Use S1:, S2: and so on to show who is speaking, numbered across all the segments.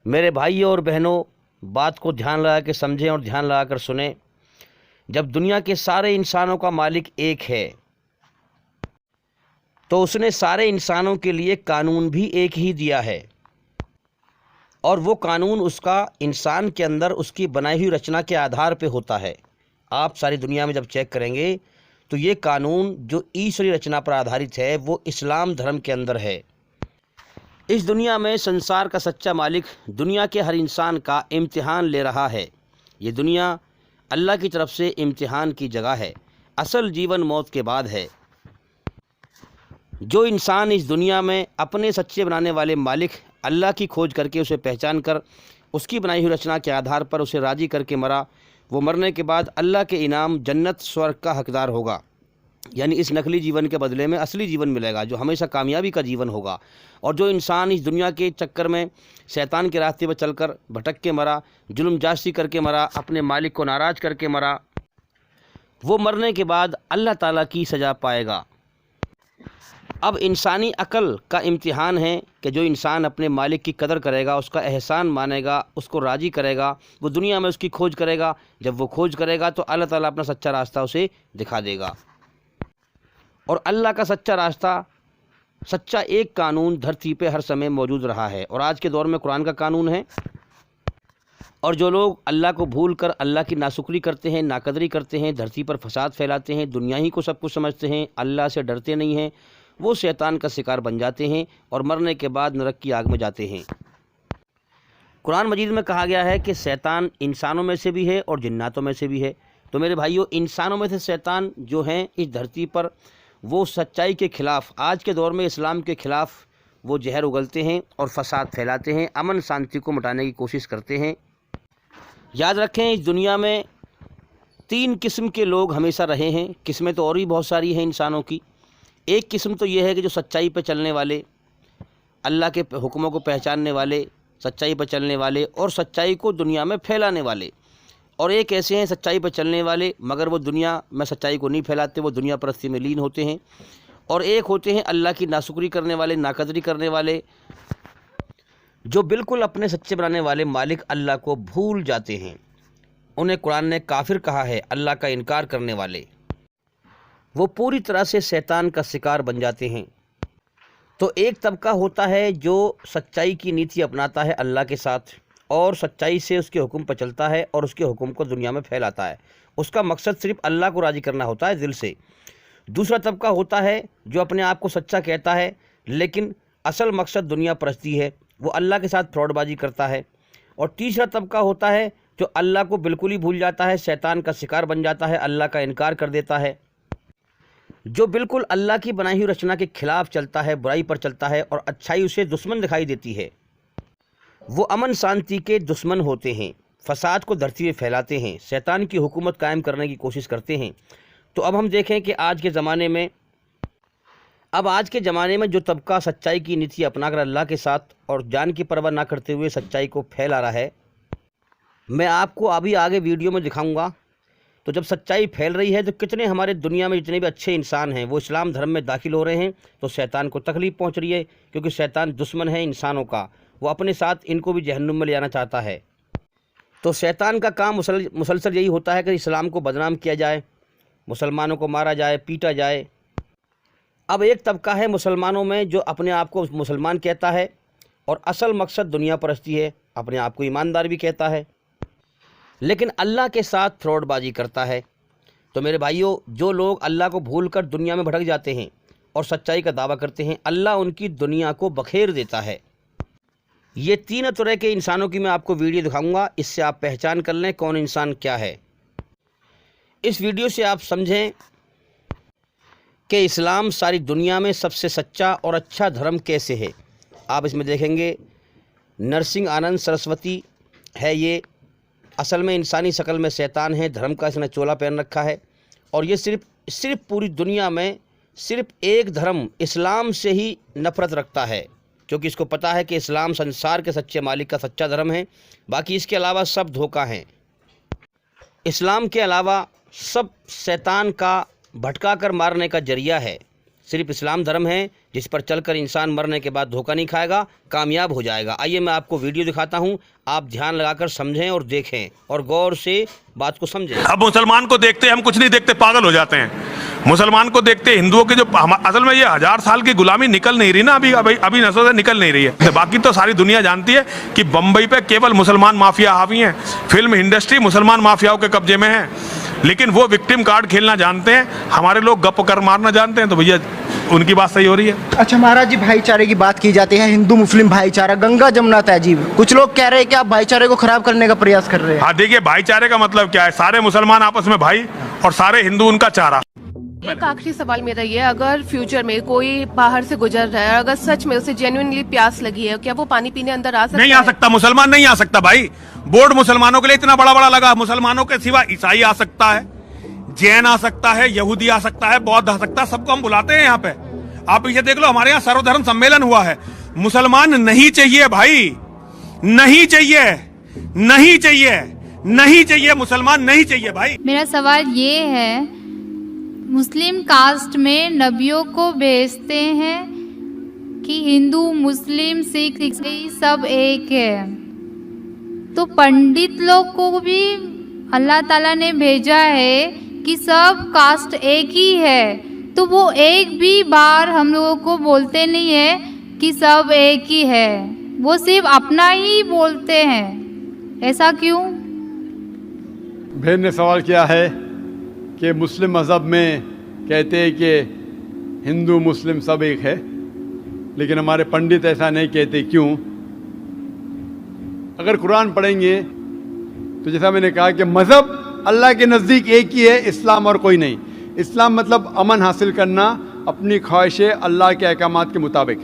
S1: मेरे भाइयों और बहनों, बात को ध्यान लगा के समझें और ध्यान लगा कर सुने। जब दुनिया के सारे इंसानों का मालिक एक है तो उसने सारे इंसानों के लिए कानून भी एक ही दिया है, और वो कानून उसका इंसान के अंदर उसकी बनाई हुई रचना के आधार पे होता है। आप सारी दुनिया में जब चेक करेंगे तो ये कानून जो ईश्वरीय रचना पर आधारित है वो इस्लाम धर्म के अंदर है। इस दुनिया में संसार का सच्चा मालिक दुनिया के हर इंसान का इम्तिहान ले रहा है। ये दुनिया अल्लाह की तरफ से इम्तिहान की जगह है। असल जीवन मौत के बाद है। जो इंसान इस दुनिया में अपने सच्चे बनाने वाले मालिक अल्लाह की खोज करके उसे पहचान कर उसकी बनाई हुई रचना के आधार पर उसे राज़ी करके मरा, वो मरने के बाद अल्लाह के इनाम जन्नत स्वर्ग का हकदार होगा। यानी इस नकली जीवन के बदले में असली जीवन मिलेगा जो हमेशा कामयाबी का जीवन होगा। और जो इंसान इस दुनिया के चक्कर में शैतान के रास्ते पर चलकर भटक के मरा, जुल्म जासी करके मरा, अपने मालिक को नाराज़ करके मरा, वो मरने के बाद अल्लाह ताला की सज़ा पाएगा। अब इंसानी अकल का इम्तिहान है कि जो इंसान अपने मालिक की कदर करेगा, उसका एहसान मानेगा, उसको राज़ी करेगा, वो दुनिया में उसकी खोज करेगा। जब वो खोज करेगा तो अल्लाह ताला अपना सच्चा रास्ता उसे दिखा देगा। और अल्लाह का सच्चा रास्ता, सच्चा एक कानून धरती पे हर समय मौजूद रहा है और आज के दौर में कुरान का कानून है। और जो लोग अल्लाह को भूल कर अल्लाह की नाशुक्री करते हैं, नाकदरी करते हैं, धरती पर फसाद फैलाते हैं, दुनिया ही को सब कुछ समझते हैं, अल्लाह से डरते नहीं हैं, वो शैतान का शिकार बन जाते हैं और मरने के बाद नरक की आग में जाते हैं। कुरान मजीद में कहा गया है कि शैतान इंसानों में से भी है और जिन्नातों में से भी है। तो मेरे भाइयों, इंसानों में से शैतान जो हैं इस धरती पर वो सच्चाई के ख़िलाफ़, आज के दौर में इस्लाम के ख़िलाफ़ वो जहर उगलते हैं और फसाद फैलाते हैं, अमन शांति को मिटाने की कोशिश करते हैं। याद रखें, इस दुनिया में 3 किस्म के लोग हमेशा रहे हैं। किस्में तो और भी बहुत सारी हैं इंसानों की। एक किस्म तो ये है कि जो सच्चाई पर चलने वाले, अल्लाह के हुक्मों को पहचानने वाले, सच्चाई पर चलने वाले और सच्चाई को दुनिया में फैलाने वाले। और एक ऐसे हैं सच्चाई पर चलने वाले मगर वो दुनिया में सच्चाई को नहीं फैलाते, वो दुनिया परस्ती में लीन होते हैं। और एक होते हैं अल्लाह की नाशुक्री करने वाले, नाकदरी करने वाले, जो बिल्कुल अपने सच्चे बनाने वाले मालिक अल्लाह को भूल जाते हैं। उन्हें कुरान ने काफिर कहा है, अल्लाह का इनकार करने वाले। वो पूरी तरह से शैतान का शिकार बन जाते हैं। तो एक तबका होता है जो सच्चाई की नीति अपनाता है अल्लाह के साथ और सच्चाई से उसके हुक्म पर चलता है और उसके हुक्म को दुनिया में फैलाता है। उसका मकसद सिर्फ अल्लाह को राज़ी करना होता है दिल से। दूसरा तबका होता है जो अपने आप को सच्चा कहता है लेकिन असल मकसद दुनिया परस्ती है, वो अल्लाह के साथ फ्रॉडबाजी करता है। और तीसरा तबका होता है जो अल्लाह को बिल्कुल ही भूल जाता है, शैतान का शिकार बन जाता है, अल्लाह का इनकार कर देता है, जो बिल्कुल अल्लाह की बनाई हुई रचना के खिलाफ चलता है, बुराई पर चलता है और अच्छाई उसे दुश्मन दिखाई देती है। वो अमन शांति के दुश्मन होते हैं, फसाद को धरती में फैलाते हैं, शैतान की हुकूमत कायम करने की कोशिश करते हैं। तो अब हम देखें कि आज के ज़माने में जो तबका सच्चाई की नीति अपनाकर अल्लाह के साथ और जान की परवाह ना करते हुए सच्चाई को फैला रहा है, मैं आपको अभी आगे वीडियो में दिखाऊंगा। तो जब सच्चाई फैल रही है तो कितने हमारे दुनिया में जितने भी अच्छे इंसान हैं वो इस्लाम धर्म में दाखिल हो रहे हैं, तो शैतान को तकलीफ़ पहुंच रही है क्योंकि शैतान दुश्मन है इंसानों का, वो अपने साथ इनको भी जहन्नुम में ले जाना चाहता है। तो शैतान का काम मुसलसल यही होता है कि इस्लाम को बदनाम किया जाए, मुसलमानों को मारा जाए, पीटा जाए। अब एक तबका है मुसलमानों में जो अपने आप को मुसलमान कहता है और असल मकसद दुनिया परस्ती है, अपने आप को ईमानदार भी कहता है लेकिन अल्लाह के साथ फ्रॉडबाजी करता है। तो मेरे भाइयों, जो लोग अल्लाह को भूलकर दुनिया में भटक जाते हैं और सच्चाई का दावा करते हैं, अल्लाह उनकी दुनिया को बखेर देता है। ये 3 तरह के इंसानों की मैं आपको वीडियो दिखाऊंगा, इससे आप पहचान कर लें कौन इंसान क्या है। इस वीडियो से आप समझें कि इस्लाम सारी दुनिया में सबसे सच्चा और अच्छा धर्म कैसे है। आप इसमें देखेंगे नरसिंह आनंद सरस्वती है, ये असल में इंसानी शक्ल में शैतान है, धर्म का इसने चोला पहन रखा है और ये सिर्फ पूरी दुनिया में सिर्फ एक धर्म इस्लाम से ही नफ़रत रखता है, क्योंकि इसको पता है कि इस्लाम संसार के सच्चे मालिक का सच्चा धर्म है, बाकी इसके अलावा सब धोखा है। इस्लाम के अलावा सब शैतान का भटका कर मारने का जरिया है। सिर्फ इस्लाम धर्म है जिस पर चलकर इंसान मरने के बाद धोखा नहीं खाएगा, कामयाब हो जाएगा। आइए मैं आपको वीडियो दिखाता हूं, आप ध्यान लगाकर समझें और देखें और गौर से बात को समझें।
S2: अब मुसलमान को देखते हम कुछ नहीं देखते, पागल हो जाते हैं। मुसलमान को देखते हिंदुओं के जो असल में ये 1000 साल की गुलामी निकल नहीं रही ना, अभी नसों से निकल नहीं रही है। बाकी तो सारी दुनिया जानती है कि बम्बई पे केवल मुसलमान माफिया हावी हैं, फिल्म इंडस्ट्री मुसलमान माफियाओं के कब्जे में है, लेकिन वो विक्टिम कार्ड खेलना जानते हैं, हमारे लोग गप कर मारना जानते हैं। तो भैया उनकी बात सही हो रही है।
S3: अच्छा महाराज जी, भाईचारे की बात की जाती है, हिंदू मुस्लिम भाईचारा, गंगा जमुना तहजीब, कुछ लोग कह रहे हैं कि आप भाईचारे को खराब करने का प्रयास कर रहे हैं।
S2: हाँ देखिए, भाईचारे का मतलब क्या है? सारे मुसलमान आपस में भाई और सारे हिंदू उनका चारा।
S4: एक आखिरी सवाल मेरा ये है, अगर फ्यूचर में कोई बाहर से गुजर रहा है, अगर सच में उसे जेन्युइनली प्यास लगी है, क्या वो पानी पीने अंदर आ सकता है?
S2: नहीं आ सकता, मुसलमान नहीं आ सकता भाई। बोर्ड मुसलमानों के लिए इतना बड़ा बड़ा लगा, मुसलमानों के सिवा ईसाई आ सकता है, जैन आ सकता है, यहूदी आ सकता है, बौद्ध आ सकता है, सबको हम बुलाते हैं यहाँ पे। आप ये देख लो, हमारे यहाँ सर्वधर्म सम्मेलन हुआ है। मुसलमान नहीं चाहिए भाई, नहीं चाहिए, नहीं चाहिए, नहीं चाहिए, मुसलमान नहीं चाहिए भाई।
S5: मेरा सवाल ये है, मुस्लिम कास्ट में नबियों को भेजते हैं कि हिंदू मुस्लिम सिख ईसाई सब एक है, तो पंडित लोग को भी अल्लाह ताला ने भेजा है कि सब कास्ट एक ही है, तो वो एक भी बार हम लोगों को बोलते नहीं है कि सब एक ही है, वो सिर्फ अपना ही बोलते हैं, ऐसा क्यों?
S6: बहन ने सवाल किया है कि मुस्लिम मज़हब में कहते हैं कि हिंदू मुस्लिम सब एक है, लेकिन हमारे पंडित ऐसा नहीं कहते, क्यों? अगर कुरान पढ़ेंगे तो जैसा मैंने कहा कि मज़हब अल्लाह के नज़दीक एक ही है, इस्लाम और कोई नहीं। इस्लाम मतलब अमन हासिल करना, अपनी ख्वाहिशें अल्लाह के अहकामात के मुताबिक।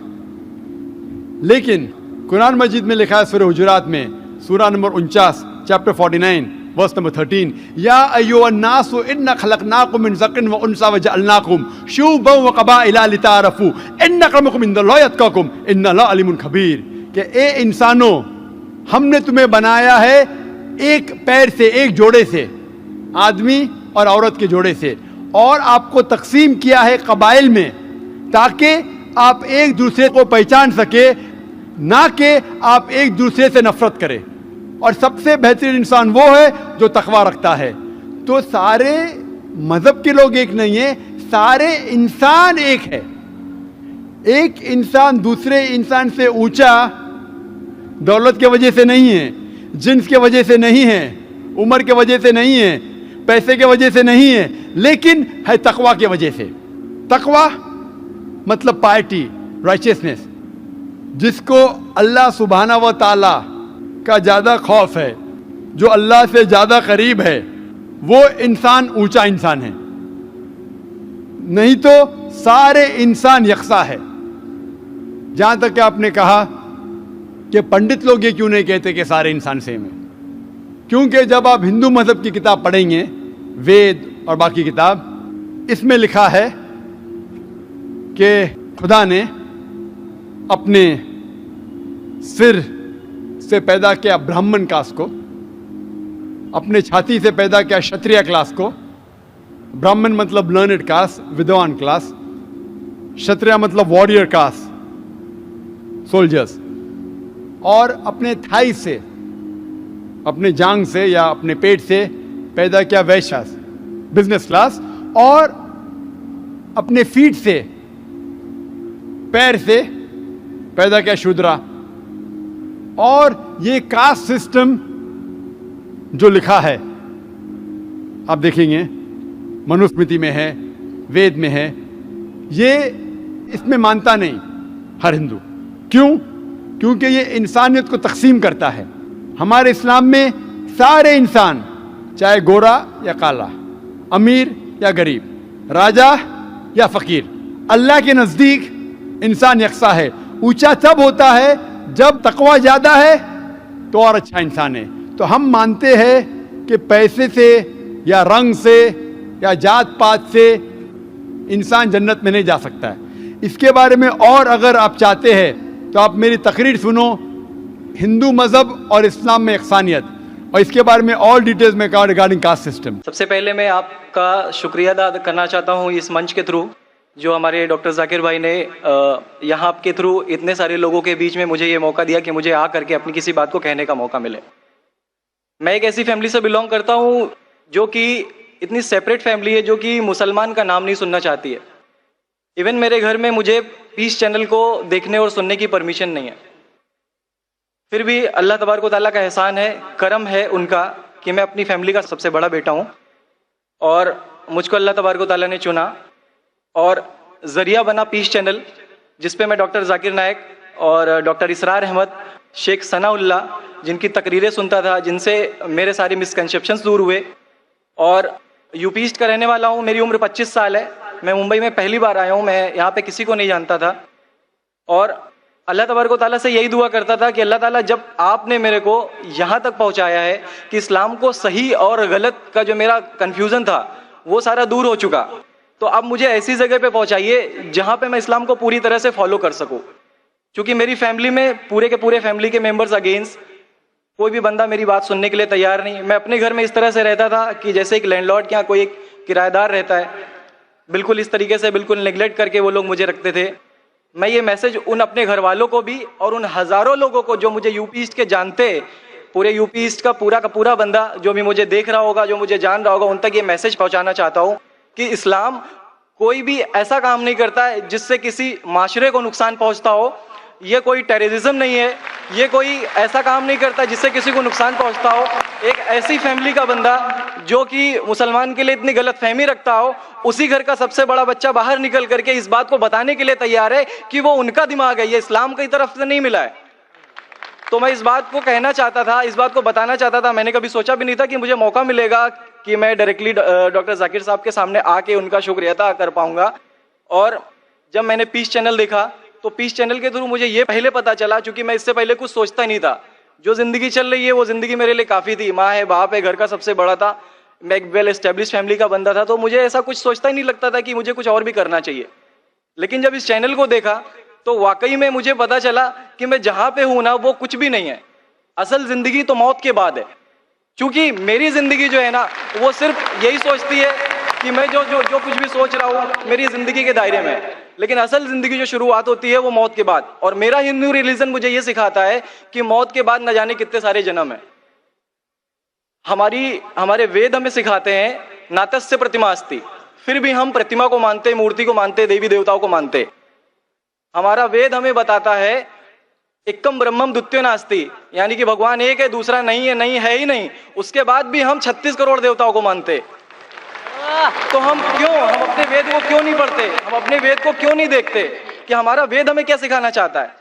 S6: लेकिन कुरान मजीद में लिखा है सूरह हुजुरात में, सूरा नंबर 49 चैप्टर 49 वर्स नंबर 13, या अय्युहन्नासु इन्ना खलकनाकुम मिन ज़करिन व उन्सा व जअलनाकुम शुअबन व क़बाइला लिताअरफू इन्न अक्रमकुम इंदल्लाहि अत्क़ाकुम इन्नल्लाहा अलीमुन खबीर, कि ए इंसानों, हमने तुम्हें बनाया है एक पैर से, एक जोड़े से, आदमी और औरत के जोड़े से, और आपको तकसीम किया है कबाइल में, ताकि आप एक दूसरे को पहचान सके, ना कि आप एक दूसरे से नफरत करें। और सबसे बेहतरीन इंसान वो है जो तकवा रखता है। तो सारे मजहब के लोग एक नहीं है, सारे इंसान एक है। एक इंसान दूसरे इंसान से ऊंचा दौलत के वजह से नहीं है, जिन्स के वजह से नहीं है, उम्र के वजह से नहीं है, पैसे के वजह से नहीं है, लेकिन है तकवा के वजह से। तकवा मतलब पायटी, राइचियसनेस, जिसको अल्लाह सुब्हाना व ताला का ज़्यादा खौफ है, जो अल्लाह से ज़्यादा करीब है, वो इंसान ऊंचा इंसान है। नहीं तो सारे इंसान यकसा है। जहाँ तक कि आपने कहा कि पंडित लोग ये क्यों नहीं कहते कि सारे इंसान सेम है, क्योंकि जब आप हिंदू मज़हब की किताब पढ़ेंगे, वेद और बाकी किताब, इसमें लिखा है कि खुदा ने अपने सिर से पैदा किया ब्राह्मण कास्ट को, अपने छाती से पैदा किया क्षत्रिय क्लास को। ब्राह्मण मतलब लर्नेड कास्ट, विद्वान क्लास, क्षत्रिय मतलब वॉरियर कास्ट, सोल्जर्स, और अपने थाई से, अपने जांग से या अपने पेट से पैदा किया वैश्य, बिजनेस क्लास, और अपने फीट से, पैर से पैदा किया शूद्रा। और ये कास्ट सिस्टम जो लिखा है, आप देखेंगे मनुस्मृति में है, वेद में है, ये इसमें मानता नहीं हर हिंदू। क्यों? क्योंकि ये इंसानियत को तकसीम करता है। हमारे इस्लाम में सारे इंसान, चाहे गोरा या काला, अमीर या गरीब, राजा या फकीर, अल्लाह के नज़दीक इंसान यकसा है। ऊंचा तब होता है जब तकवा ज़्यादा है तो और अच्छा इंसान है। तो हम मानते हैं कि पैसे से या रंग से या जात पात से इंसान जन्नत में नहीं जा सकता है। इसके बारे में और अगर आप चाहते हैं तो आप मेरी तकरीर सुनो, हिंदू मज़हब और इस्लाम में यकसानियत, और इसके बारे में और डिटेल्स में कहा रिगार्डिंग कास्ट सिस्टम।
S7: सबसे पहले मैं आपका शुक्रिया अदा करना चाहता हूँ इस मंच के थ्रू, जो हमारे डॉक्टर जाकिर भाई ने यहाँ के थ्रू इतने सारे लोगों के बीच में मुझे ये मौका दिया कि मुझे आ करके अपनी किसी बात को कहने का मौका मिले। मैं एक ऐसी फैमिली से बिलोंग करता हूँ जो कि इतनी सेपरेट फैमिली है, जो कि मुसलमान का नाम नहीं सुनना चाहती है। इवन मेरे घर में मुझे पीस चैनल को देखने और सुनने की परमिशन नहीं है। फिर भी अल्लाह तबारक व तआला का एहसान है, करम है उनका कि मैं अपनी फैमिली का सबसे बड़ा बेटा हूँ और मुझको अल्लाह तबारक व तआला ने चुना और ज़रिया बना पीस चैनल, जिसपे मैं डॉक्टर जाकिर नायक और डॉक्टर इसरार अहमद, शेख सनाउल्ला जिनकी तकरीरें सुनता था, जिनसे मेरे सारे मिसकंसेप्शंस दूर हुए। और यूपी ईस्ट का रहने वाला हूँ, मेरी उम्र 25 साल है। मैं मुंबई में पहली बार आया हूँ, मैं यहाँ पे किसी को नहीं जानता था और अल्लाह तबारक व तआला से यही दुआ करता था कि अल्लाह ताला जब आपने मेरे को यहाँ तक पहुँचाया है कि इस्लाम को सही और गलत का जो मेरा कन्फ्यूज़न था वो सारा दूर हो चुका, तो अब मुझे ऐसी जगह पे पहुँचाइए जहाँ पे मैं इस्लाम को पूरी तरह से फॉलो कर सकूँ। क्योंकि मेरी फैमिली में पूरे के पूरे फैमिली के मेंबर्स अगेंस्ट, कोई भी बंदा मेरी बात सुनने के लिए तैयार नहीं। मैं अपने घर में इस तरह से रहता था कि जैसे एक लैंडलॉर्ड के यहाँ कोई एक किराएदार रहता है, बिल्कुल इस तरीके से बिल्कुल नेग्लेक्ट करके वो लोग मुझे रखते थे। मैं ये मैसेज उन अपने घर वालों को भी और उन हज़ारों लोगों को जो मुझे यूपी ईस्ट के जानते, पूरे यूपी ईस्ट का पूरा बंदा जो भी मुझे देख रहा होगा, जो मुझे जान रहा होगा, उन तक ये मैसेज पहुँचाना चाहता हूँ कि इस्लाम कोई भी ऐसा काम नहीं करता है जिससे किसी माशरे को नुकसान पहुँचता हो। ये कोई टेररिज्म नहीं है, ये कोई ऐसा काम नहीं करता जिससे किसी को नुकसान पहुंचता हो। एक ऐसी फैमिली का बंदा जो कि मुसलमान के लिए इतनी गलतफहमी रखता हो, उसी घर का सबसे बड़ा बच्चा बाहर निकल करके इस बात को बताने के लिए तैयार है कि वो उनका दिमाग है, ये इस्लाम की तरफ से नहीं मिला है। तो मैं इस बात को कहना चाहता था, इस बात को बताना चाहता था। मैंने कभी सोचा भी नहीं था कि मुझे मौका मिलेगा कि मैं डायरेक्टली डॉक्टर जाकिर साहब के सामने आके उनका शुक्रिया अदा कर पाऊंगा। और जब मैंने पीस चैनल देखा तो पीस चैनल के थ्रू मुझे ये पहले पता चला, क्योंकि मैं इससे पहले कुछ सोचता नहीं था। जो ज़िंदगी चल रही है वो ज़िंदगी मेरे लिए काफ़ी थी। माँ है, बाप है, घर का सबसे बड़ा था, मैं एक वेल एस्टेब्लिश फैमिली का बंदा था, तो मुझे ऐसा कुछ सोचता ही नहीं लगता था कि मुझे कुछ और भी करना चाहिए। लेकिन जब इस चैनल को देखा तो वाकई में मुझे पता चला कि मैं जहाँ पे हूँ ना वो कुछ भी नहीं है। असल ज़िंदगी तो मौत के बाद है। क्योंकि मेरी ज़िंदगी जो है ना वो सिर्फ यही सोचती है कि मैं जो कुछ भी सोच रहा हूँ मेरी ज़िंदगी के दायरे में है, लेकिन असल ज़िंदगी जो शुरुआत होती है वो मौत के बाद। और मेरा हिंदू रिलीजन मुझे ये सिखाता है कि मौत के बाद न जाने कितने सारे जन्म है। हमारे वेद हमें सिखाते हैं नातस्य प्रतिमा अस्ति, फिर भी हम प्रतिमा को मानते, मूर्ति को मानते, देवी देवताओं को मानते। हमारा वेद हमें बताता है एकम ब्रह्मम द्वितीयो नास्ति, यानी कि भगवान एक है, दूसरा नहीं है, नहीं है ही नहीं। उसके बाद भी हम 36 करोड़ देवताओं को मानते। तो हम अपने वेद को क्यों नहीं पढ़ते, हम अपने वेद को क्यों नहीं देखते कि हमारा वेद हमें क्या सिखाना चाहता है।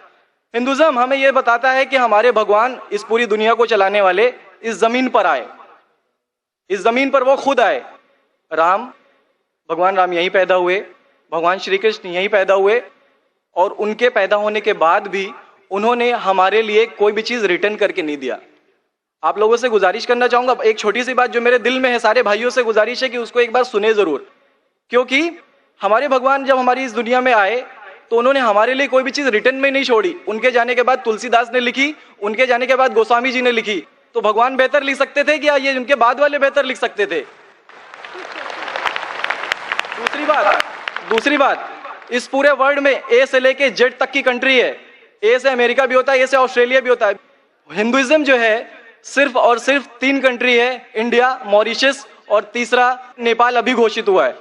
S7: हिंदुज़म हमें यह बताता है कि हमारे भगवान इस पूरी दुनिया को चलाने वाले इस जमीन पर आए, इस जमीन पर वो खुद आए। भगवान राम यहीं पैदा हुए, भगवान श्री कृष्ण यहीं पैदा हुए, और उनके पैदा होने के बाद भी उन्होंने हमारे लिए कोई भी चीज़ रिटर्न करके नहीं दिया। आप लोगों से गुजारिश करना चाहूंगा, एक छोटी सी बात जो मेरे दिल में है, सारे भाइयों से गुजारिश है कि उसको एक बार सुने जरूर। क्योंकि हमारे भगवान जब हमारी इस दुनिया में आए तो उन्होंने हमारे लिए कोई भी चीज रिटर्न में नहीं छोड़ी। उनके जाने के बाद तुलसीदास ने लिखी, उनके जाने के बाद गोस्वामी जी ने लिखी। तो भगवान बेहतर लिख सकते थे क्या ये उनके बाद वाले बेहतर लिख सकते थे? दूसरी बात, इस पूरे वर्ल्ड में ए से लेके जेड तक की कंट्री है। ए से अमेरिका भी होता है, ए से ऑस्ट्रेलिया भी होता है। हिंदुइज्म जो है सिर्फ और सिर्फ 3 कंट्री है, इंडिया, मॉरिशस और तीसरा नेपाल अभी घोषित हुआ है,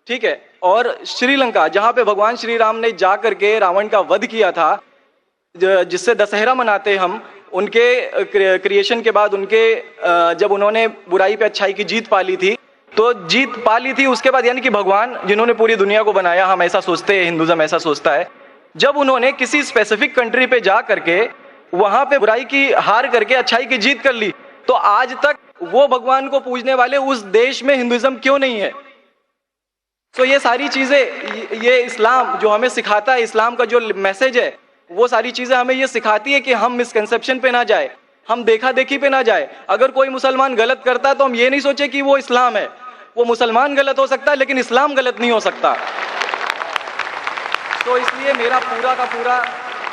S7: ठीक है। और श्रीलंका, जहां पे भगवान श्री राम ने जा करके रावण का वध किया था, जिससे दशहरा मनाते हम, उनके क्रिएशन के बाद जब उन्होंने बुराई पे अच्छाई की जीत पाली थी, तो जीत पाली थी उसके बाद, यानी कि भगवान जिन्होंने पूरी दुनिया को बनाया, हम ऐसा सोचते हैं, हिंदुज़म ऐसा सोचता है, जब उन्होंने किसी स्पेसिफिक कंट्री पे जा करके वहां पे बुराई की हार करके अच्छाई की जीत कर ली, तो आज तक वो भगवान को पूजने वाले उस देश में हिंदुइज्म क्यों नहीं है? तो ये सारी चीजें, ये इस्लाम जो हमें सिखाता है, इस्लाम का जो मैसेज है, वो सारी चीजें हमें ये सिखाती है कि हम मिसकंसेप्शन पे ना जाए, हम देखा देखी पे ना जाए। अगर कोई मुसलमान गलत करता है तो हम ये नहीं सोचे कि वो इस्लाम है। वो मुसलमान गलत हो सकता है लेकिन इस्लाम गलत नहीं हो सकता। तो इसलिए मेरा पूरा का पूरा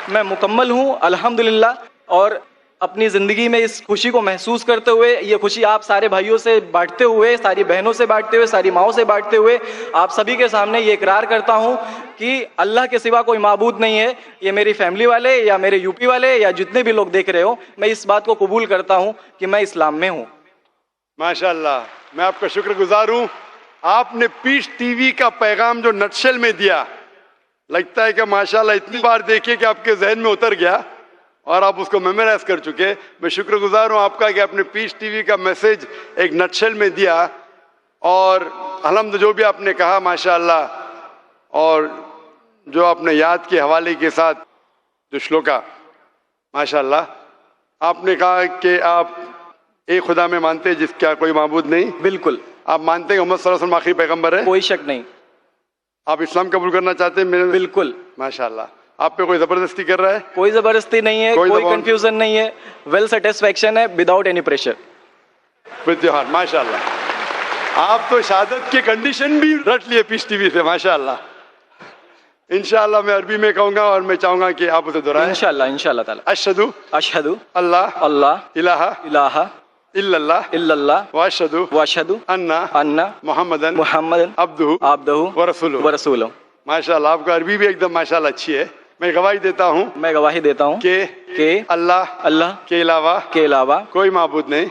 S7: मैं मुकम्मल हूँ अल्हम्दुलिल्लाह। और अपनी जिंदगी में इस खुशी को महसूस करते हुए, ये खुशी आप सारे भाइयों से बांटते हुए, सारी बहनों से बांटते हुए, सारी माओं से बांटते हुए आप सभी के सामने ये इकरार करता हूं कि अल्लाह के सिवा कोई माबूद नहीं है। ये मेरी फैमिली वाले या मेरे यूपी वाले या जितने भी लोग देख रहे हो, मैं इस बात को कबूल करता हूं कि मैं इस्लाम में हूं।
S6: माशाल्लाह, मैं आपका शुक्रगुजार हूं। आपने पीस टीवी का पैगाम जो नटशेल में दिया, लगता है कि माशाल्लाह इतनी बार देखिए कि आपके जहन में उतर गया और आप उसको मेमोराइज कर चुके। मैं शुक्रगुजार हूं आपका कि आपने पीस टीवी का मैसेज एक नटशेल में दिया और अलहम्द जो भी आपने कहा माशाल्लाह, और जो आपने याद के हवाले के साथ जो श्लोका, माशाल्लाह आपने कहा कि आप एक खुदा में मानते हैं जिसका कोई माबूद नहीं।
S7: बिल्कुल।
S6: आप मानते हैं मोहम्मद सल्लल्लाहु अलैहि वसल्लम आखिरी पैगंबर है?
S7: कोई शक नहीं।
S6: आप इस्लाम कबूल करना चाहते हैं?
S7: बिल्कुल।
S6: माशाल्लाह। आप पे कोई जबरदस्ती कर रहा है?
S7: कोई जबरदस्ती नहीं है, कोई कंफ्यूजन नहीं है, वेल सेटिस्फेक्शन है, without any pressure.
S6: With your heart, माशाल्लाह। आप तो शहादत के कंडीशन भी रट लिए पीस टीवी से, माशाल्लाह। इंशाल्लाह मैं अरबी में कहूंगा और मैं चाहूंगा कि आप उसे दोहराएं।
S7: इंशाल्लाह, इंशाल्लाह ताला।
S6: अशहदु
S7: अशहदु
S6: अल्लाह
S7: अल्लाह
S6: इलाहा
S7: इलाहा
S6: इल्लल्लाह
S7: इल्लल्लाह
S6: व अशहदु
S7: अन्ना
S6: मुहम्मदन
S7: मुहम्मदन
S6: अब्दुहु व रसूलुहु। माशाल्लाह, आपका अरबी भी एकदम माशाल्लाह अच्छी है। मैं गवाही देता हूँ कि अल्लाह के अलावा कोई माबूद नहीं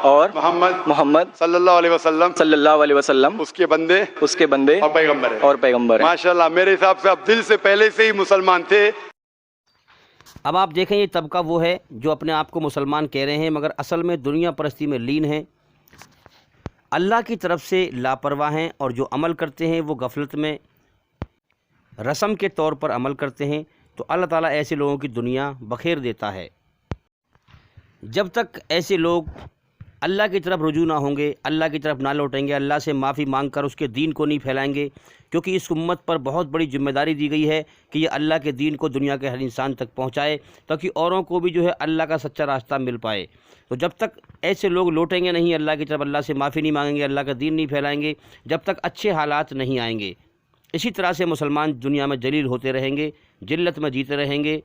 S6: और मोहम्मद सल्लल्लाहु अलैहि वसल्लम उसके बंदे और पैगंबर है। माशाल्लाह, मेरे हिसाब से आप दिल से पहले से ही मुसलमान थे।
S1: अब आप देखें, ये तबका वो है जो अपने आप को मुसलमान कह रहे हैं मगर असल में दुनिया परस्ती में लीन है, अल्लाह की तरफ से लापरवाह हैं और जो अमल करते हैं वो गफलत में रस्म के तौर पर अमल करते हैं। तो अल्लाह ताला ऐसे लोगों की दुनिया बखेर देता है। जब तक ऐसे लोग अल्लाह की तरफ रुजू ना होंगे, अल्लाह की तरफ ना लौटेंगे, अल्लाह से माफ़ी मांग कर उसके दीन को नहीं फैलाएंगे, क्योंकि इस उम्मत पर बहुत बड़ी जिम्मेदारी दी गई है कि ये अल्लाह के दीन को दुनिया के हर इंसान तक पहुँचाए, ताकि औरों को भी जो है अल्लाह का सच्चा रास्ता मिल पाए। तो जब तक ऐसे लोग लौटेंगे नहीं अल्लाह की तरफ, अल्लाह से माफ़ी नहीं मांगेंगे, अल्लाह का दीन नहीं फैलाएंगे, जब तक अच्छे हालात नहीं आएंगे, इसी तरह से मुसलमान दुनिया में जलील होते रहेंगे, जिल्लत में जीते रहेंगे।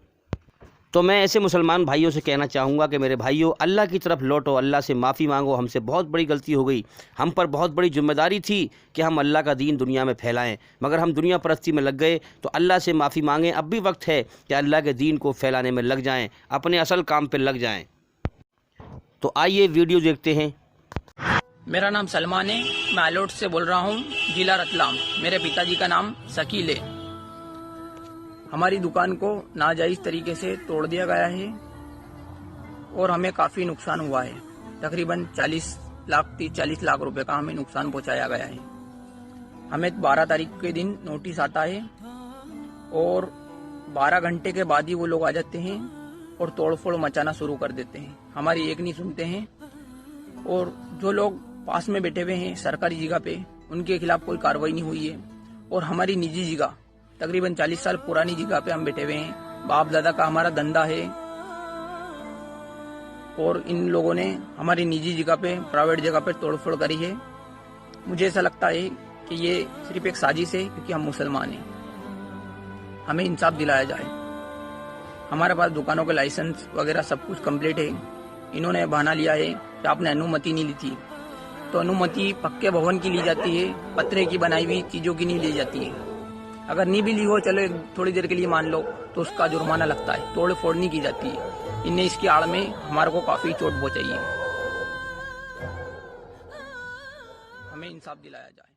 S1: तो मैं ऐसे मुसलमान भाइयों से कहना चाहूँगा कि मेरे भाइयों, अल्लाह की तरफ लौटो, अल्लाह से माफ़ी मांगो। हमसे बहुत बड़ी गलती हो गई, हम पर बहुत बड़ी जिम्मेदारी थी कि हम अल्लाह का दीन दुनिया में फैलाएं, मगर हम दुनिया परस्ती में लग गए। तो अल्लाह से माफ़ी मांगें। अब भी वक्त है कि अल्लाह के दीन को फैलाने में लग जाएं, अपने असल काम पर लग जाएं। तो आइए वीडियो देखते हैं।
S8: मेरा नाम सलमान है, मैं आलोट से बोल रहा हूँ, जिला रतलाम। मेरे पिताजी का नाम शकील है। हमारी दुकान को नाजायज़ तरीके से तोड़ दिया गया है और हमें काफ़ी नुकसान हुआ है। तकरीबन 40 लाख रुपए का हमें नुकसान पहुंचाया गया है। हमें 12 तारीख के दिन नोटिस आता है और 12 घंटे के बाद ही वो लोग आ जाते हैं और तोड़फोड़ मचाना शुरू कर देते हैं। हमारी एक नहीं सुनते हैं और जो लोग पास में बैठे हुए हैं सरकारी जगह पे, उनके खिलाफ कोई कार्रवाई नहीं हुई है। और हमारी निजी जगह, तकरीबन 40 साल पुरानी जगह पे हम बैठे हुए हैं, बाप दादा का हमारा धंधा है और इन लोगों ने हमारी निजी जगह पे, प्राइवेट जगह पे तोड़फोड़ करी है। मुझे ऐसा लगता है कि ये सिर्फ एक साजिश है, क्योंकि हम मुसलमान हैं। हमें इंसाफ दिलाया जाए। हमारे पास दुकानों के लाइसेंस वगैरह सब कुछ कंप्लीट है। इन्होंने बहाना लिया है कि आपने अनुमति नहीं ली थी, तो अनुमति पक्के भवन की ली जाती है, पत्रे की बनाई हुई चीजों की नहीं ली जाती है। अगर नहीं भी ली हो, चलो थोड़ी देर के लिए मान लो, तो उसका जुर्माना लगता है, तोड़ फोड़ नहीं की जाती है। इनने इसकी आड़ में हमारे को काफी चोट पहुंचाई है। हमें इंसाफ दिलाया जाए।